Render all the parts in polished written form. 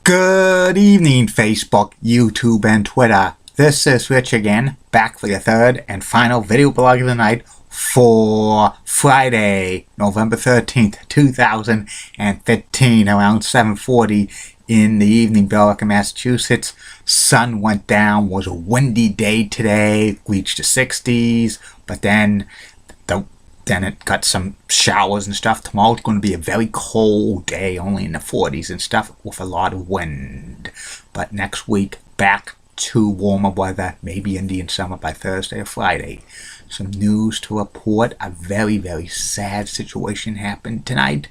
Good evening, Facebook, YouTube, and Twitter. This is Rich again, back for your third and final video blog of the night for Friday, November 13th, 2015, around 7:40 in the evening, Billerica, Massachusetts. Sun went down, was a windy day today, reached the 60s, but then it got some showers and stuff. Tomorrow's going to be a very cold day, only in the 40s and stuff, with a lot of wind. But next week, back to warmer weather, maybe Indian summer by Thursday or Friday. Some news to report. A very, very sad situation happened tonight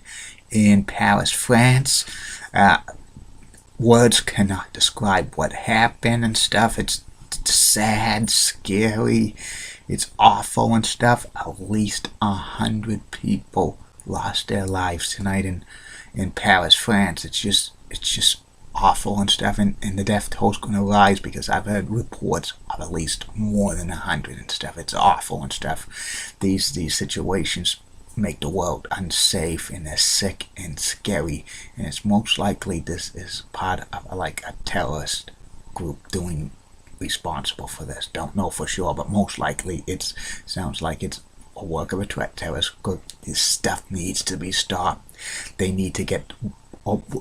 in Paris, France. Words cannot describe what happened and stuff. It's sad, scary. It's awful and stuff. At least 100 people lost their lives tonight in Paris, France. It's just awful and stuff. And the death toll's going to rise because I've heard reports of at least more than 100 and stuff. It's awful and stuff. These situations make the world unsafe, and they're sick and scary. And it's most likely this is part of like a terrorist group responsible for this. Don't know for sure, but most likely it sounds like it's a work of a terrorist group. This stuff needs to be stopped. They need to get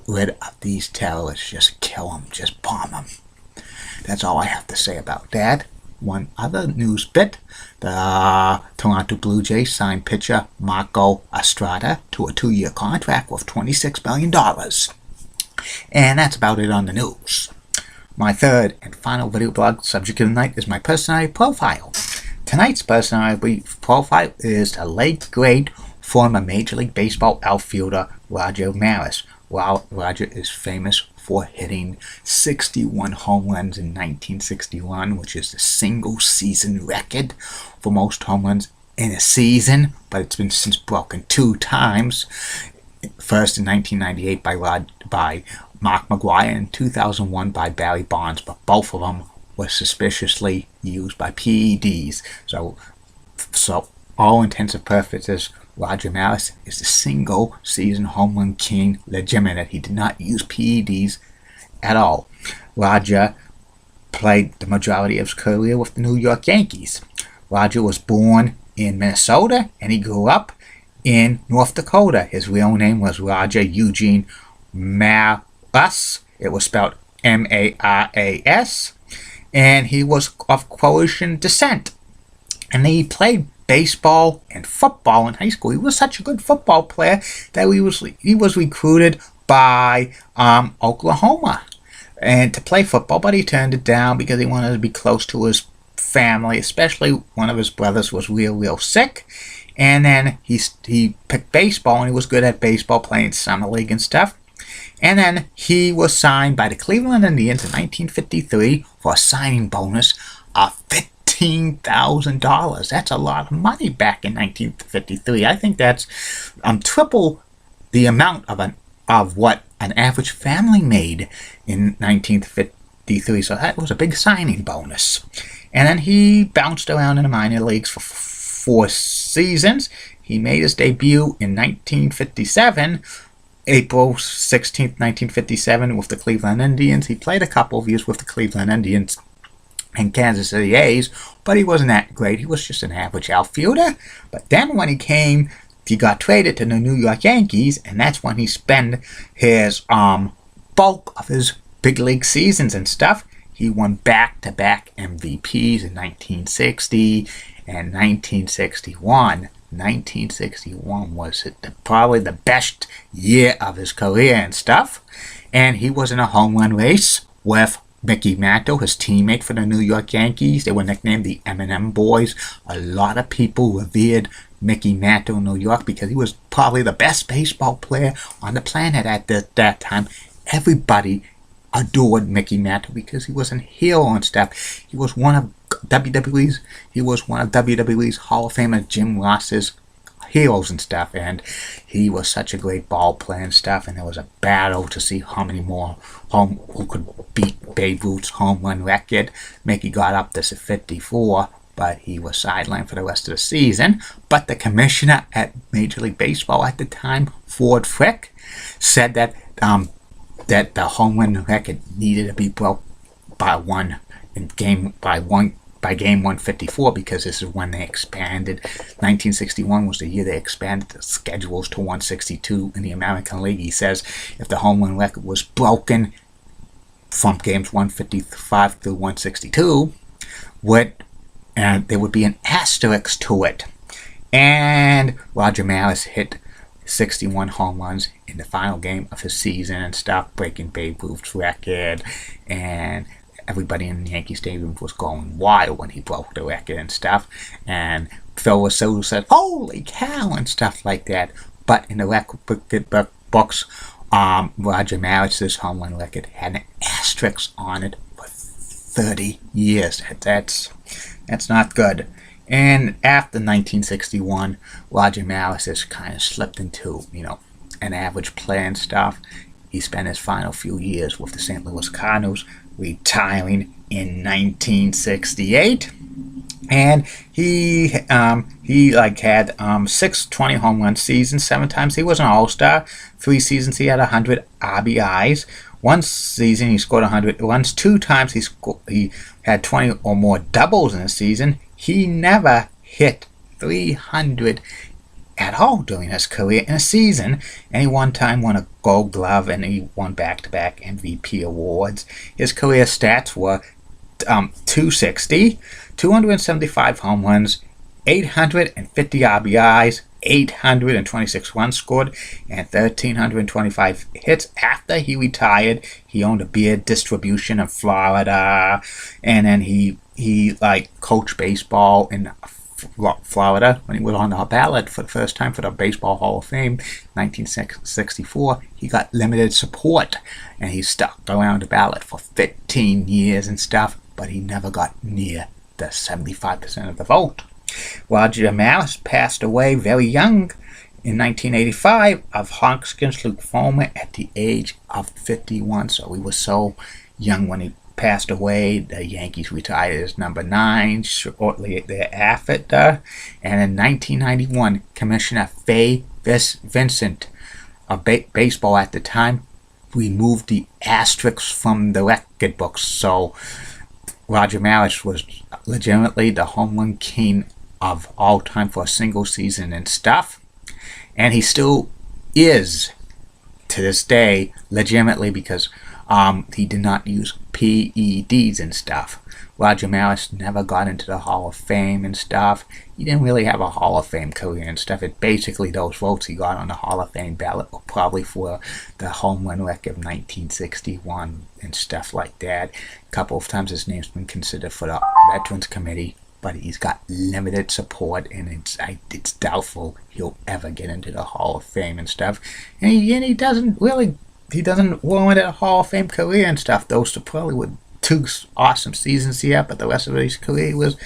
rid of these terrorists. Just kill them. Just bomb them. That's all I have to say about that. One other news bit. The Toronto Blue Jays signed pitcher Marco Estrada to a 2-year contract worth $26 million. And that's about it on the news. My third and final video blog subject of the night is my personality profile. Tonight's personality profile is the late great former Major League Baseball outfielder Roger Maris. Roger is famous for hitting 61 home runs in 1961, which is the single season record for most home runs in a season, but it's been since broken 2 times. First in 1998 by Mark McGwire, in 2001 by Barry Bonds, but both of them were suspiciously used by PEDs. So all intents and purposes, Roger Maris is the single season home run king legitimate. He did not use PEDs at all. Roger played the majority of his career with the New York Yankees. Roger was born in Minnesota and he grew up in North Dakota. His real name was Roger Eugene Maras. It was spelled Maras. And he was of Croatian descent. And he played baseball and football in high school. He was such a good football player that he was recruited by Oklahoma and to play football, but he turned it down because he wanted to be close to his family, especially one of his brothers was real sick. And then he picked baseball, and he was good at baseball, playing summer league and stuff. And then he was signed by the Cleveland Indians in 1953 for a signing bonus of $15,000. That's a lot of money back in 1953. I think that's triple the amount of what an average family made in 1953. So that was a big signing bonus. And then he bounced around in the minor leagues for 4 seasons. He made his debut in 1957, April 16th, 1957, with the Cleveland Indians. He played a couple of years with the Cleveland Indians and Kansas City A's, but he wasn't that great. He was just an average outfielder. But then when he got traded to the New York Yankees, and that's when he spent his bulk of his big league seasons and stuff. He won back-to-back MVPs in 1960 and 1961. 1961 was probably the best year of his career and stuff. And he was in a home run race with Mickey Mantle, his teammate for the New York Yankees. They were nicknamed the M&M Boys. A lot of people revered Mickey Mantle in New York because he was probably the best baseball player on the planet at that time. Everybody adored Mickey Mantle because he was a hero and stuff. He was one of WWE's Hall of Famer Jim Ross's heroes and stuff, and he was such a great ball player and stuff. And there was a battle to see how many more who could beat Babe Ruth's home run record. Mickey got up to 54, but he was sidelined for the rest of the season. But the commissioner at Major League Baseball at the time, Ford Frick, said that that the home run record needed to be broke by one in game by game 154, because this is when they expanded. 1961 was the year they expanded the schedules to 162 in the American League. He says if the home run record was broken from games 155 through 162, there would be an asterisk to it. And Roger Maris hit 61 home runs in the final game of his season and stuff, breaking Babe Ruth's record. And everybody in the Yankee Stadium was going wild when he broke the record and stuff. And Phil Russell said, "Holy cow," and stuff like that. But in the record books, Roger Maris's home run record had an asterisk on it for 30 years. That's not good. And after 1961, Roger Maris has kind of slipped into, an average player and stuff. He spent his final few years with the St. Louis Cardinals, retiring in 1968. And he had 6 20 home run seasons. 7 times he was an All-Star. 3 seasons he had 100 RBIs. 1 season he scored 100 runs. 2 times he had 20 or more doubles in a season. He never hit 300 at all during his career in a season, and he one time won a Gold Glove, and he won back-to-back MVP awards. His career stats were 260, 275 home runs, 850 RBIs, 826 runs scored, and 1,325 hits. After he retired, he owned a beer distribution in Florida, and then he coached baseball in Florida when he was on the ballot for the first time for the Baseball Hall of Fame. 1964, he got limited support, and he stuck around the ballot for 15 years and stuff, but he never got near the 75% of the vote. Roger Maris passed away very young in 1985 of Hodgkin's lymphoma at the age of 51. So he was so young when he passed away. The Yankees retired his number 9 shortly thereafter. And in 1991, Commissioner Fay Vincent of baseball at the time removed the asterisks from the record books. So Roger Maris was legitimately the home run king of all time for a single season and stuff. And he still is to this day legitimately, because he did not use PEDs and stuff. Roger Maris never got into the Hall of Fame and stuff. He didn't really have a Hall of Fame career and stuff. It basically, those votes he got on the Hall of Fame ballot were probably for the home run record of 1961 and stuff like that. A couple of times his name's been considered for the Veterans Committee, but he's got limited support, and it's doubtful he'll ever get into the Hall of Fame and stuff. And he doesn't warrant a Hall of Fame career and stuff. Those probably were 2 awesome seasons here, but the rest of his career was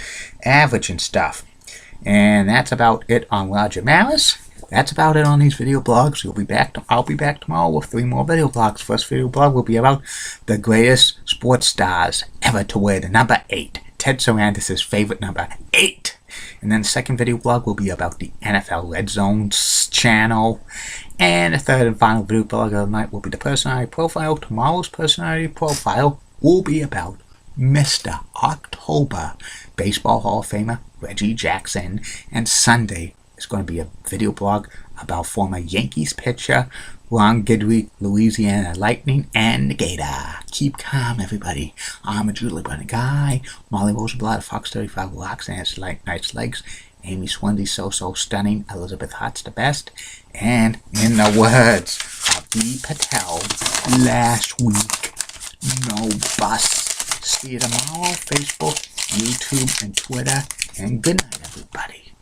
average and stuff. And that's about it on Roger Maris. That's about it on these video blogs. I'll be back tomorrow with 3 more video blogs. First video blog will be about the greatest sports stars ever to wear the number 8. Ted Sarandos' favorite number 8. And then the second video blog will be about the NFL Red Zone channel. And the third and final video blog of the night will be the personality profile. Tomorrow's personality profile will be about Mr. October, Baseball Hall of Famer Reggie Jackson. And Sunday is going to be a video blog about former Yankees pitcher Ron Guidry, Louisiana Lightning, and the Gator. Keep calm, everybody. I'm a Julie Bunny guy. Molly Rosenblatt of Fox 35 rocks and has nice legs. Amy Swansea, so stunning. Elizabeth Hart's the best. And in the words of Dee Patel last week, no bus. See you tomorrow, Facebook, YouTube, and Twitter. And good night, everybody.